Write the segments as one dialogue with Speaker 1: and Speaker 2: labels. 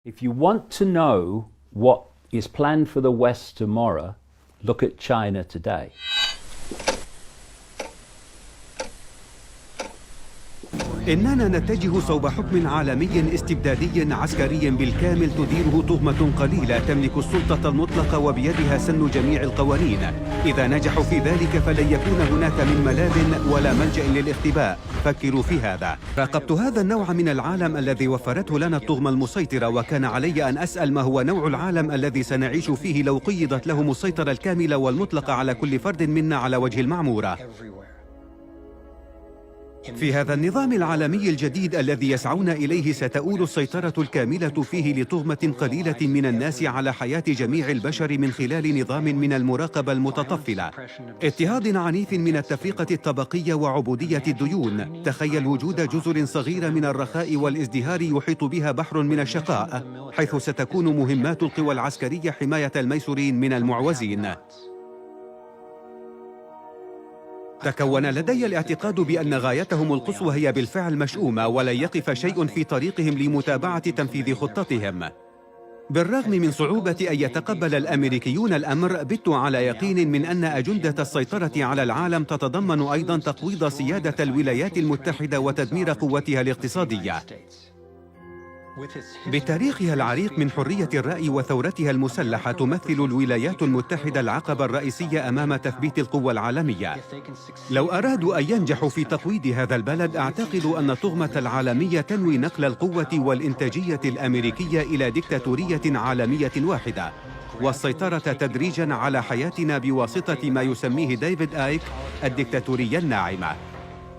Speaker 1: If you want to know what is planned for the West tomorrow, look at China today.
Speaker 2: إننا نتجه صوب حكم عالمي استبدادي عسكري بالكامل تديره طغمة قليلة تملك السلطة المطلقة وبيدها سن جميع القوانين. إذا نجحوا في ذلك فلن يكون هناك من ملاذ ولا ملجأ للاختباء. فكروا في هذا. راقبت هذا النوع من العالم الذي وفرته لنا الطغمة المسيطرة، وكان علي أن أسأل ما هو نوع العالم الذي سنعيش فيه لو قيضت لهم السيطرة الكاملة والمطلقة على كل فرد منا على وجه المعمورة. في هذا النظام العالمي الجديد الذي يسعون إليه ستؤول السيطرة الكاملة فيه لطغمة قليلة من الناس على حياة جميع البشر من خلال نظام من المراقبة المتطفلة، اضطهاد عنيف من التفرقة الطبقية وعبودية الديون. تخيل وجود جزر صغيرة من الرخاء والازدهار يحيط بها بحر من الشقاء، حيث ستكون مهمات القوى العسكرية حماية الميسورين من المعوزين. تكون لدي الاعتقاد بأن غايتهم القصوى هي بالفعل مشؤومة، ولن يقف شيء في طريقهم لمتابعة تنفيذ خطتهم. بالرغم من صعوبة أن يتقبل الأمريكيون الأمر، بت على يقين من أن أجندة السيطرة على العالم تتضمن أيضا تقويض سيادة الولايات المتحدة وتدمير قوتها الاقتصادية. بتاريخها العريق من حرية الرأي وثورتها المسلحة، تمثل الولايات المتحدة العقبة الرئيسية أمام تثبيت القوى العالمية. لو أرادوا أن ينجحوا في تقويض هذا البلد، أعتقد أن الطغمة العالمية تنوي نقل القوة والإنتاجية الأمريكية إلى ديكتاتورية عالمية واحدة، والسيطرة تدريجاً على حياتنا بواسطة ما يسميه ديفيد آيك الديكتاتورية الناعمة.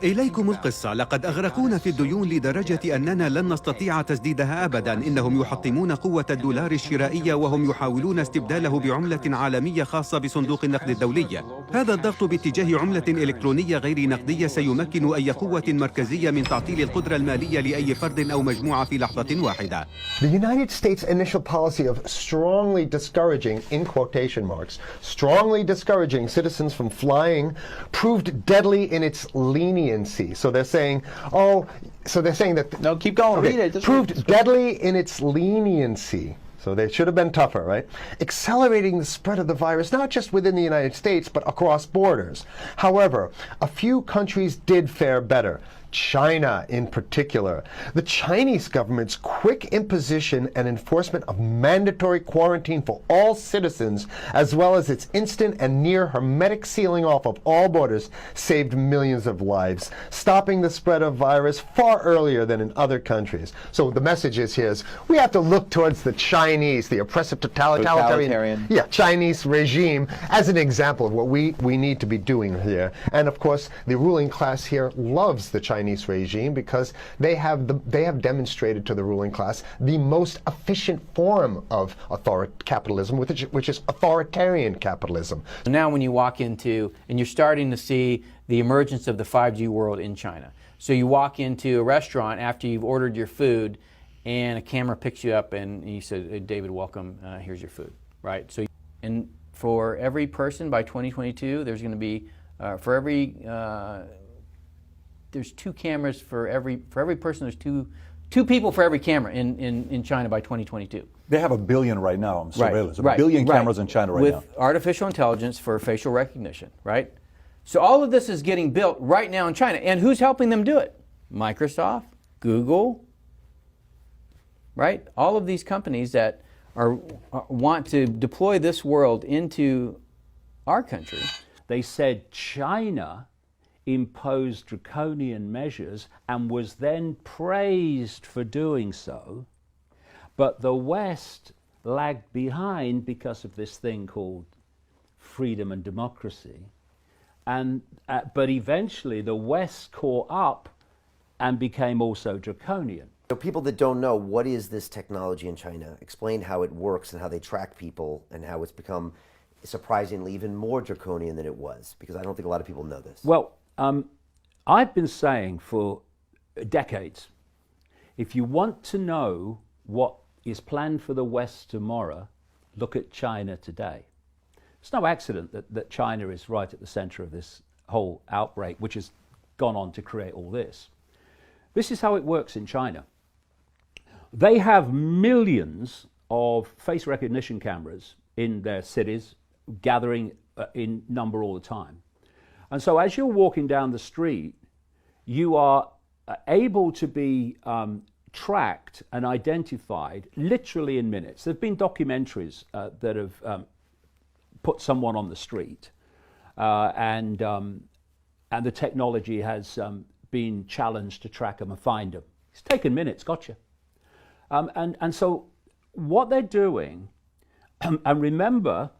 Speaker 2: إليكم القصة. لقد أغرقونا في الديون لدرجة أننا لن نستطيع تسديدها أبداً. إنهم يحطمون قوة الدولار الشرائية وهم يحاولون استبداله بعملة عالمية خاصة بصندوق النقد الدولي. هذا الضغط باتجاه عملة إلكترونية غير نقدية سيمكن أي قوة مركزية من تعطيل القدرة المالية لأي فرد أو مجموعة في لحظة واحدة.
Speaker 3: The United States' initial policy of strongly discouraging, in quotation marks, strongly discouraging citizens from flying proved deadly in its leniency. So they're saying, that...
Speaker 4: No, keep going,
Speaker 3: okay,
Speaker 4: read it. Just
Speaker 3: proved deadly in its leniency. So they should have been tougher, right? Accelerating the spread of the virus, not just within the United States, but across borders. However, a few countries did fare better. China in particular. The Chinese government's quick imposition and enforcement of mandatory quarantine for all citizens, as well as its instant and near hermetic sealing off of all borders, saved millions of lives, stopping the spread of virus far earlier than in other countries. So the message here is we have to look towards the Chinese, the oppressive totalitarian Chinese regime as an example of what we need to be doing here. And of course, the ruling class here loves the Chinese regime because they have demonstrated to the ruling class the most efficient form of capitalism, which is authoritarian capitalism.
Speaker 4: Now when you walk into, and you're starting to see the emergence of the 5G world in China. So you walk into a restaurant after you've ordered your food and a camera picks you up and you say, hey, David, welcome, here's your food, right? So, and for every person by 2022, there's going to be, there's two cameras for every person. There's two people for every camera in China by 2022.
Speaker 5: They have 1 billion right now on surveillance. Right. 1 billion cameras in China right now.
Speaker 4: With artificial intelligence for facial recognition, right? So all of this is getting built right now in China. And who's helping them do it? Microsoft, Google, right? All of these companies that want to deploy this world into our country.
Speaker 1: They said China imposed draconian measures and was then praised for doing so, but the West lagged behind because of this thing called freedom and democracy, and but eventually the West caught up and became also draconian.
Speaker 6: So people that don't know, what is this technology in China? Explain how it works and how they track people and how it's become surprisingly even more draconian than it was, because I don't think a lot of people know this.
Speaker 1: Well, I've been saying for decades, if you want to know what is planned for the West tomorrow, look at China today. It's no accident that China is right at the center of this whole outbreak, which has gone on to create all this. This is how it works in China. They have millions of face recognition cameras in their cities, gathering in number all the time. And so as you're walking down the street, you are able to be tracked and identified literally in minutes. There have been documentaries that have put someone on the street, and the technology has been challenged to track them and find them. It's taken minutes, gotcha. And so what they're doing, and remember,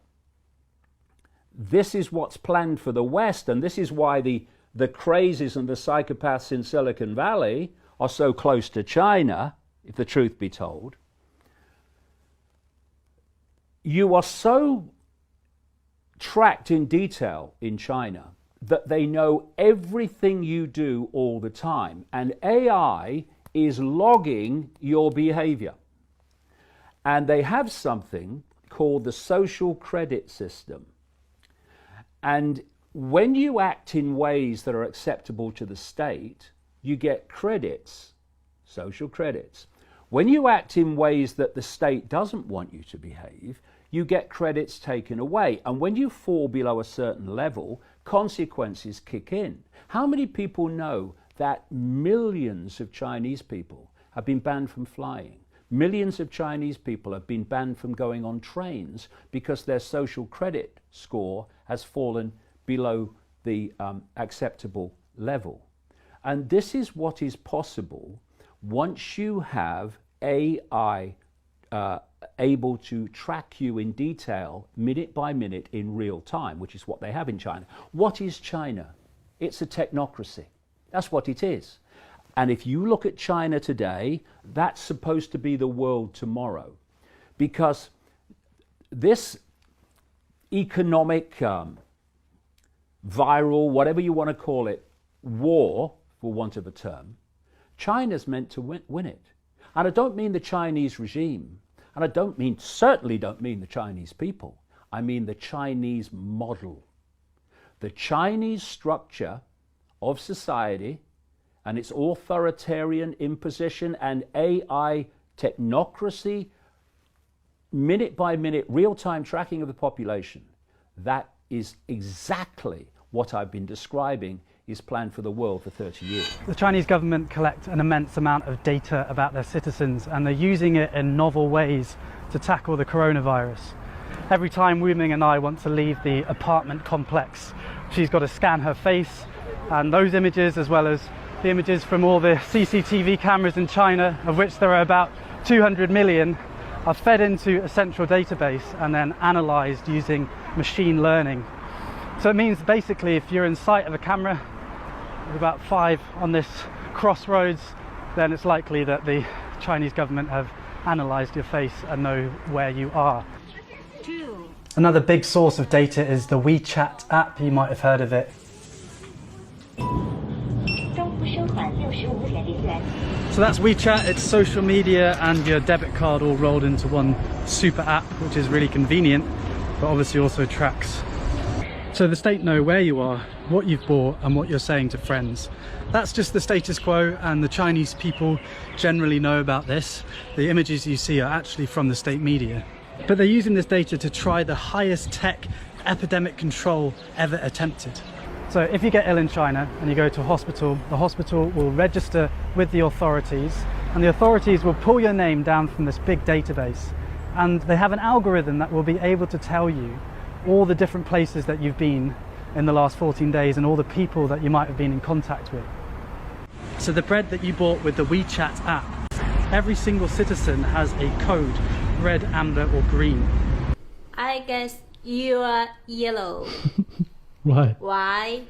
Speaker 1: this is what's planned for the West, and this is why the crazies and the psychopaths in Silicon Valley are so close to China, if the truth be told. You are so tracked in detail in China that they know everything you do all the time, and AI is logging your behavior. And they have something called the social credit system. And when you act in ways that are acceptable to the state, you get credits, social credits. When you act in ways that the state doesn't want you to behave, you get credits taken away. And when you fall below a certain level, consequences kick in. How many people know that millions of Chinese people have been banned from flying? Millions of Chinese people have been banned from going on trains because their social credit score has fallen below the acceptable level. And this is what is possible once you have AI able to track you in detail, minute by minute, in real time, which is what they have in China. What is China? It's a technocracy. That's what it is. And if you look at China today, that's supposed to be the world tomorrow. Because this economic, viral, whatever you want to call it, war, for want of a term, China's meant to win it. And I don't mean the Chinese regime, and I certainly don't mean the Chinese people. I mean the Chinese model. The Chinese structure of society and its authoritarian imposition and AI technocracy, minute by minute, real-time tracking of the population, that is exactly what I've been describing is planned for the world for 30 years.
Speaker 7: The Chinese government collect an immense amount of data about their citizens, and they're using it in novel ways to tackle the coronavirus. Every time Wu Ming and I want to leave the apartment complex, she's got to scan her face, and those images, as well as the images from all the CCTV cameras in China, of which there are about 200 million, are fed into a central database and then analysed using machine learning. So it means basically if you're in sight of a camera, with about 5 on this crossroads, then it's likely that the Chinese government have analysed your face and know where you are. Another big source of data is the WeChat app. You might have heard of it. So that's WeChat. It's social media and your debit card all rolled into one super app, which is really convenient, but obviously also tracks. So the state know where you are, what you've bought, and what you're saying to friends. That's just the status quo, and the Chinese people generally know about this. The images you see are actually from the state media. But they're using this data to try the highest tech epidemic control ever attempted. So if you get ill in China and you go to a hospital, the hospital will register with the authorities, and the authorities will pull your name down from this big database. And they have an algorithm that will be able to tell you all the different places that you've been in the last 14 days and all the people that you might have been in contact with. So the bread that you bought with the WeChat app, every single citizen has a code, red, amber or green.
Speaker 8: I guess you are yellow.
Speaker 7: Why?
Speaker 8: Why?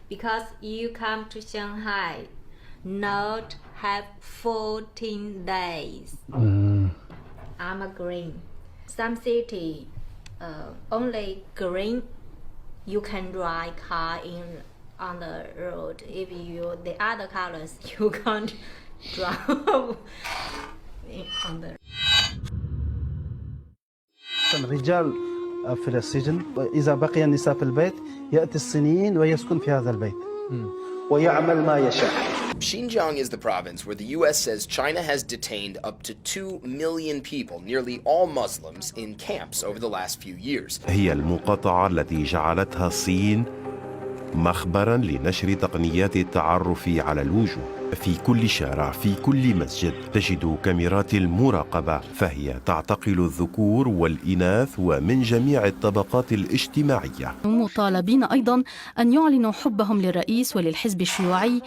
Speaker 8: Because you come to Shanghai, not have 14 days. I'm a green. Some city, only green, you can drive car on the road. If you the other colors, you can't drive on the.
Speaker 9: الرجال في السجن، إذا بقي النساء في البيت يأتي الصينيين ويسكن في هذا البيت ويعمل ما يشاء.
Speaker 10: Xinjiang is the province where the US says China has detained up to 2 million people, nearly all Muslims, in camps over the last few years.
Speaker 11: هي المقاطعة التي جعلتها الصين مخبرا لنشر تقنيات التعرف على الوجوه. في كل شارع، في كل مسجد تجد كاميرات المراقبة، فهي تعتقل الذكور والإناث ومن جميع الطبقات الاجتماعية.
Speaker 12: مطالبين أيضا أن يعلنوا حبهم للرئيس وللحزب الشيوعي.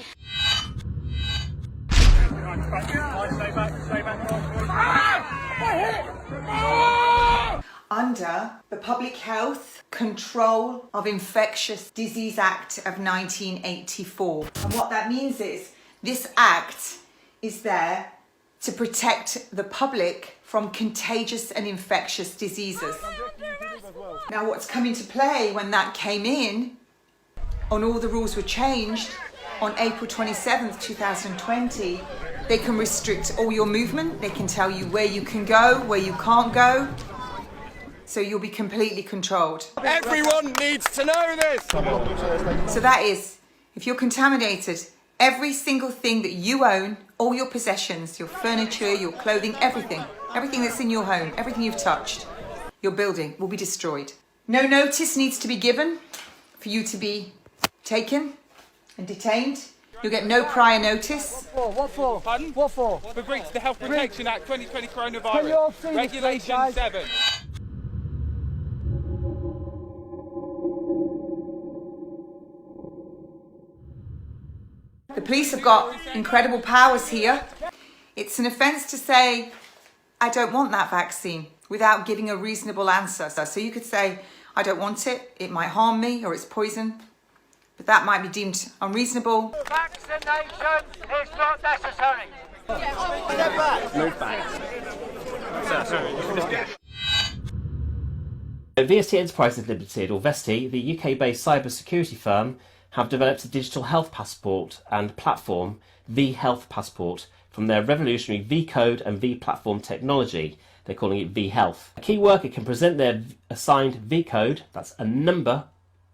Speaker 13: Under the Public Health Control of Infectious Disease Act of 1984. And what that means is this act is there to protect the public from contagious and infectious diseases. Now what's come into play when that came in, and all the rules were changed on April 27th, 2020, they can restrict all your movement, they can tell you where you can go, where you can't go. So you'll be completely controlled.
Speaker 10: Everyone needs to know this!
Speaker 13: So that is, if you're contaminated, every single thing that you own, all your possessions, your furniture, your clothing, everything that's in your home, everything you've touched, your building will be destroyed. No notice needs to be given for you to be taken and detained. You'll get no prior notice.
Speaker 14: What for? Pardon? What for? For breach of the Health Protection Act 2020 coronavirus. Regulation 7.
Speaker 13: The police have got incredible powers here. It's an offence to say, I don't want that vaccine, without giving a reasonable answer. So you could say, I don't want it, it might harm me, or it's poison. But that might be deemed unreasonable.
Speaker 14: Vaccination is not necessary.
Speaker 10: Move back.
Speaker 15: VST Enterprises Limited, or VST, the UK-based cybersecurity firm, have developed a digital health passport and platform, V-Health Passport, from their revolutionary V-Code and V-Platform technology. They're calling it V-Health. A key worker can present their assigned V-Code, that's a number,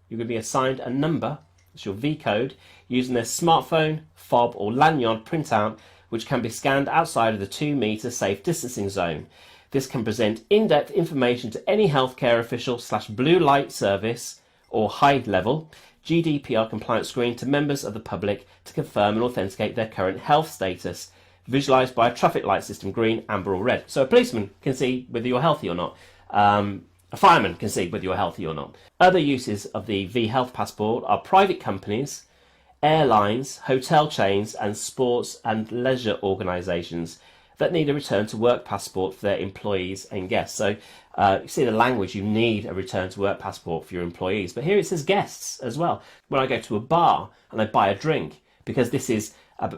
Speaker 15: you're going to be assigned a number, that's your V-Code, using their smartphone, fob or lanyard printout, which can be scanned outside of the 2-metre safe distancing zone. This can present in-depth information to any healthcare official / blue light service or high level GDPR compliant screen to members of the public to confirm and authenticate their current health status, visualised by a traffic light system, green, amber or red. So a policeman can see whether you're healthy or not. A fireman can see whether you're healthy or not. Other uses of the V-Health Passport are private companies, airlines, hotel chains and sports and leisure organisations that need a return to work passport for their employees and guests. So you see the language, you need a return to work passport for your employees. But here it says guests as well. When I go to a bar and I buy a drink, because this is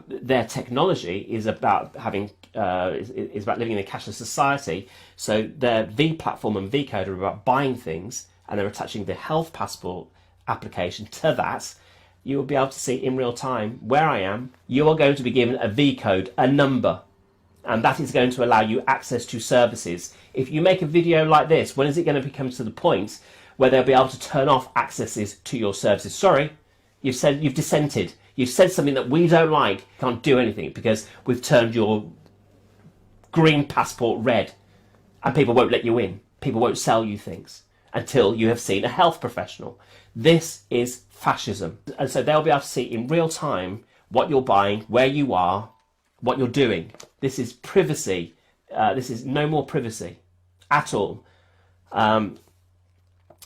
Speaker 15: their technology is about having is about living in a cashless society. So their V platform and V code are about buying things, and they're attaching the health passport application to that. You will be able to see in real time where I am. You are going to be given a V code, a number, and that is going to allow you access to services. If you make a video like this, when is it going to become to the point where they'll be able to turn off accesses to your services? Sorry, you've dissented. You've said something that we don't like. Can't do anything because we've turned your green passport red, and people won't let you in. People won't sell you things until you have seen a health professional. This is fascism. And so they'll be able to see in real time what you're buying, where you are, what you're doing. This is privacy. This is no more privacy at all.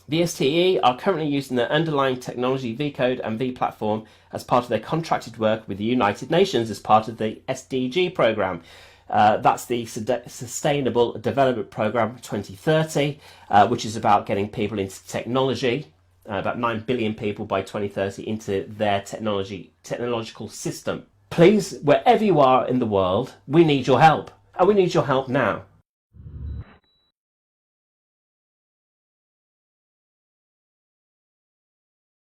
Speaker 15: The STE are currently using their underlying technology V-Code and V-Platform as part of their contracted work with the United Nations as part of the SDG programme. That's the Sustainable Development Programme 2030, which is about getting people into technology, about 9 billion people by 2030 into their technological system. Please, wherever you are in the world, we need your help. And we need your help now.